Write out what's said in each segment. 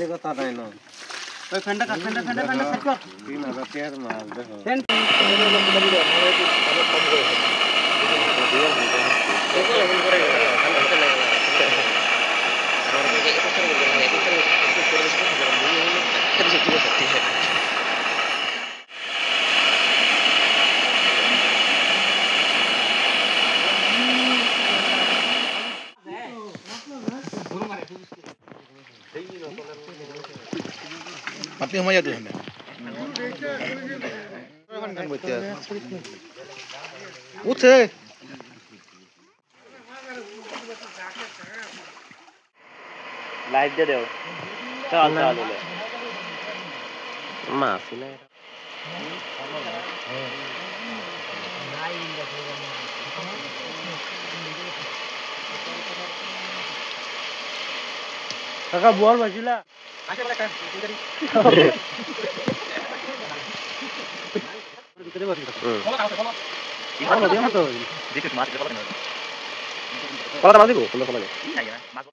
জামালি কথা নাই না ওই ফেন্ডা কাট ফেন্ডা সেট কর 3000 টাকার মাছ দেখো Mati sama ya tuh. Uche. Live দে দেও চল চল বলে মাছ না কাকা বল বাজিলা আসে বলে কাজ ভিতরে বসি বলো কাছে বলো কি করব দিও তো দেখে মাছ দেখো না কলা মাছ দিব কোন কলা নাই না মাছ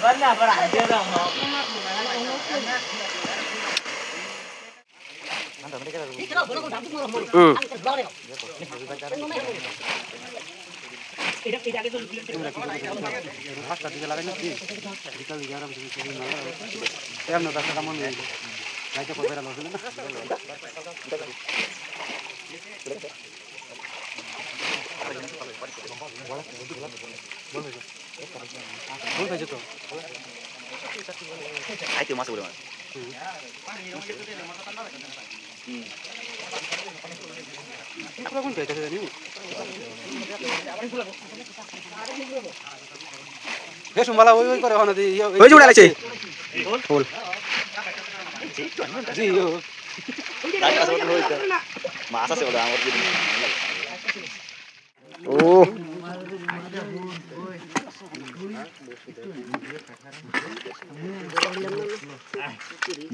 বলনা বড় আইডিয়া দাও আইতে মাছ বলে আপনারা কোন পেতে জানি এ সুমালা ওই করে হন দি ওই জুড়া লাগছে ফুল জি ও মাছ আছে ওটা আমার দিদি ও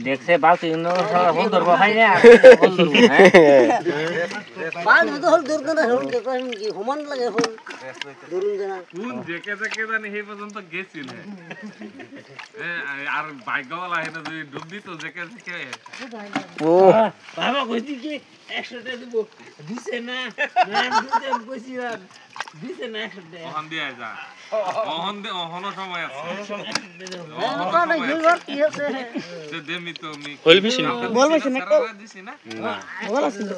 দেখছে বালতি হল ধরব খাই না বাল তো হল দূর না হল দেখেন কি সমান লাগে হল দূরুন জানা কোন দেখে দেখে জানি এই পর্যন্ত গেছি না আর ভাগ্যওয়ালা হেনা যদি ডুব দিত দেখে দেখে ও বাবা কইছি কি 100 টাকা দেব দিছে না না দিতে কইছি আর দিছে না 100 টাকা ওহন দিয়ে যা ওহন সময় আছে ওটা গিলবার কি আছে যে দেমি তো আমি বলবিস না বলবিস না দিছি না বলা ছিল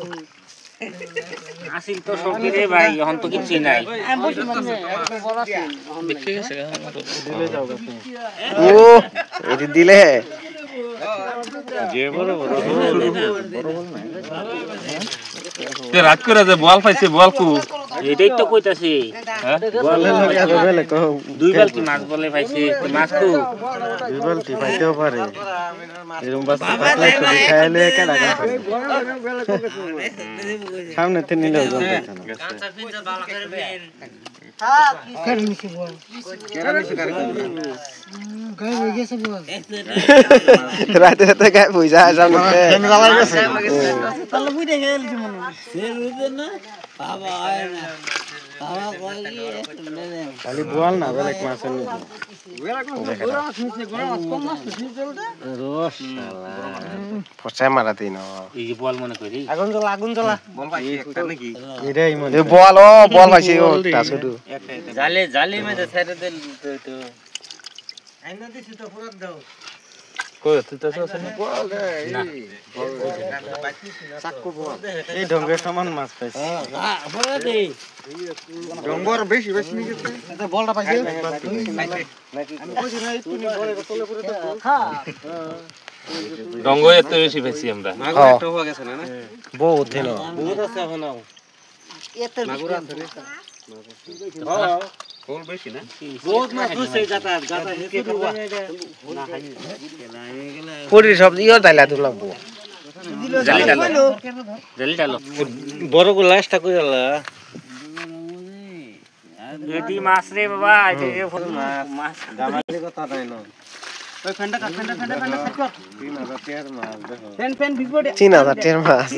আসিল তো সবই রে ভাই এখন তো কিছু নাই আমি বলছি মানে একটা বলা ছিল দেখে গেছে দিলে যাও গা ও এটি দিলে যে বড় বড় তে রাত করে যে বল পাইছে বল কু এটাই তো কইতাছি বলে লগে আলো বেলে কো দুই বালতি মাছ বলে পাইছে মাছ কো দুই বালতি পাইতেও পারে এরকম বাস পাতলা করে খাইলে কেডা গা সামনে তে নিলে জমবে না কাঁচা পিঞ্জা বালা করে বেন হ্যাঁ কি করে নিছি বল কেরা নিছি করে গায় হয়ে গেছে বল রাতে রাতে গায় পয়সা সামনে ক্যামেরা লাগি গেছে তাহলে বুঝে গেলি মনে সে রুদে না বাবা আয় না বাবা কই খালি বোয়াল না বেলে মাছ নি রস ফসায় মারাতেই না এই যে বল মনে করি আগুন জ্বলা বল ভাই একটা নাকি এটাই মনে বল ও বল পাইছে ও টাসুটু জালে জালে মধ্যে ছেড়ে দিল তো আইনা দিছি তো পুরো দাও কই তুই তো আছে না বল চাকু বল এই ঢঙ্গের সমান মাছ পাইছে হ্যাঁ বলে দে ডঙ্গর বেশি বেশি নি গেছে এটা বলটা পাইছে আমি কইছি না তুমি বলে তলে করে দাও হ্যাঁ ডঙ্গ এত বেশি পাইছি আমরা মাগুর একটা হয়ে গেছে না বহুত দিন বহুত আছে এখন এত মাগুর আছে রে কোল বেশি না বহুত মাছ হইছে গাতা হেতে করবা না খাই পুরি সব ইও তাইলা তো লাগবো জালি ডালো জালি ডালো বড় গো লাস্টটা কইলা এটি মাছ রে বাবা এটি মাছ জামালি কথা নাই না ওই ফেন্ডা কাট ফেন্ডা সেট কর 3000 টাকার মাছ দেখো পেন বিপদে 3000 টাকার মাছ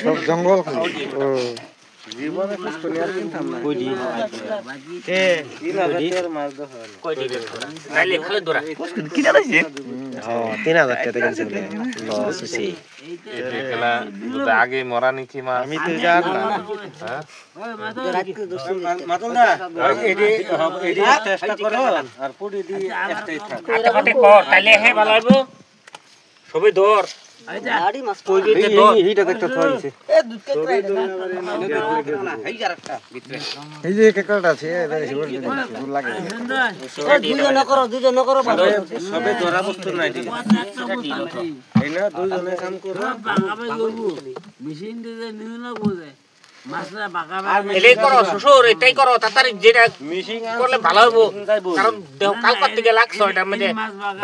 সব জঙ্গল খালি জীবনে খুশ করে আর কিনতাম না কইডি এ 3000 মাছ দহন কয়টি নাইলে খালি দরা কিনা লাইছে হ্যাঁ 3000 টাকা কিনছে লস হইছে এই খেলা দুটো আগে মরা নিছি মা আমি তো জান না হ্যাঁ মাতলদা এডি চেষ্টা করো আর পুরি দি একটাই থাক আটাপাটে কর তাইলে হে ভালো হইব সবে ধর গাড়ি মাছ কইতে ধর এইটা একটা থইছে এ দুধ কে এই যে কেকড়া আছে এটা দূর লাগে দুজন করো ভালো সবে ধরা বস্তু নাই দি এই না দুইজনে কাম করো মেশিন দিয়ে নিউ না বোঝে মাছটা বাঁকা এলেই করো শ্বশুর এটাই করো তাড়াতাড়ি যেটা মিশিং করলে ভালো হইব কারণ দেহ কালকার দিকে লাগছে এটার মধ্যে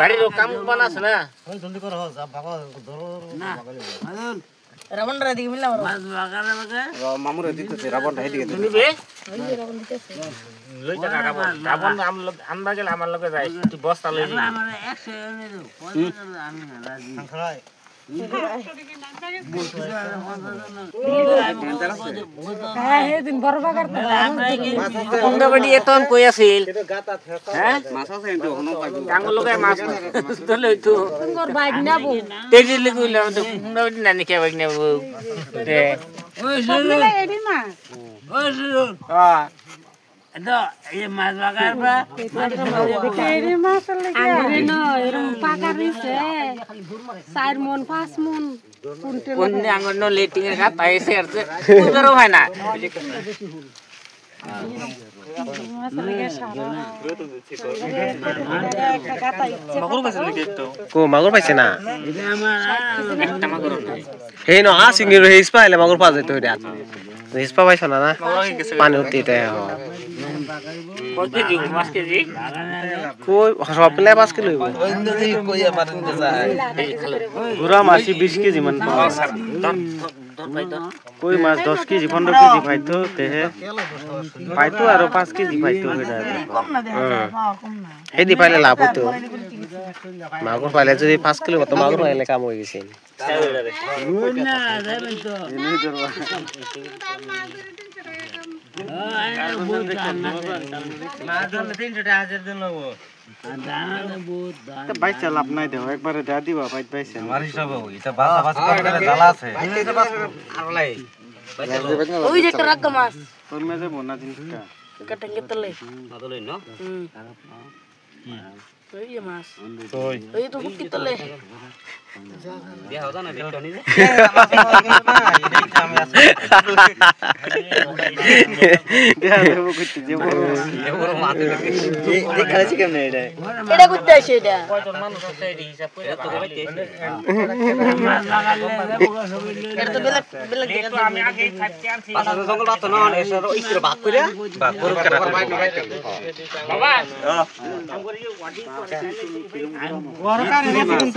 বাড়ির কাম বানাছে না রাবণরা দিকে মিলা মাছ বাঁকা মামুরে দিতেছে রাবণ ঢাই দিকে নিবে লই টাকা রাবণ আমরা গেলে আমার লগে যাই তুই বস্তা লই নি আমার 100 এনে দাও 50 আমি না রাজি দিন বরবা করতে অঙ্গবাড়ি এতন কই আছিল গাতা থাকা হ্যাঁ মাছ আছে কিন্তু হনো পাইবো টাঙ্গল লগে মাছ ধরলে তো তোর বাইক নাবো তেজি লিগুইলা তো অঙ্গবাড়ি নানি কে বাইক নেব তে ওই শুরু এডি মা ওই শুরু হ্যাঁ এতো এই মাছ বাঁকার পা এডি মা চলে আরে না এরম পাকা দিছে 4 মন 5 মন কুইন্টাল কোন আঙ্গন নো লেটিং এর খাত আইছে আর কুদরো হয় না মাছ লাগে সারা কো মাগুর পাইছে না এটা আমার একটা মাগর হে ন আসিংির হেস পাইলে মাগুর পা যাইতো এটা হেস পা পাইছ না না পানি উঠতে এটা কত কেজি মাছ কেজি কই সব মিলে 5 কিলো হইব গুড়া মাছি 20 কেজি মান কই মাছ 10 কেজি 15 কেজি পাইতো তেহে পাইতো আর 5 কেজি পাইতো এটা কম না দেখা কম না হেদি পাইলে লাভ হতো মাগুর পাইলে যদি 5 কিলো মতো মাগুর পাইলে কাম হয়ে গেছে না যাবেন তো মাছ ধরলে 300 টাকা হাজার দিন নেবো দানা বহুত দানা বাইচা লাভ নাই দেও একবারে দা দিবা পাইছে আমার হিসাবে এটা বাসা বাস করে গেলে জ্বালা আছে আর লাই ওই যে একটা রাক্কা মাছ তোর মেজে বনা জিনিসটা কাটঙ্গে তলে মাদলই ন ওই যে মাছ তোই ওই তো হুকি তলে বিয়া হতো না দেখতো নি দেখা দেব কইতে যে বড় মাছ এই খাইছি কেমনে এটা এটা করতে আসে এটা কয়জন মানুষ আছে এই হিসাব করে তো মাছ বাগালে দেবো সবই এটা তো বেলা বেলা তো আমি আগে খাইতে আনছি বাসা জঙ্গল বাত না এসর ওই করে ভাগ করে ভাগ করে বাবা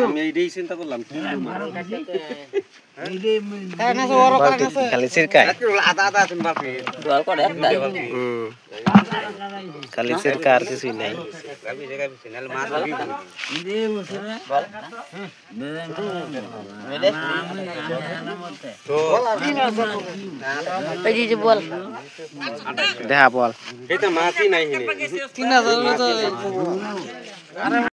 আমি এইটাই চিন্তা করলাম খালি সিরকাই আদা আদা তুমি বাপে খালি সিরকা আর কিছুই নাই গাবি জায়গা বিছে নাল মাছ ভাবি এই যে বল দেখা বল এটা মাছই নাই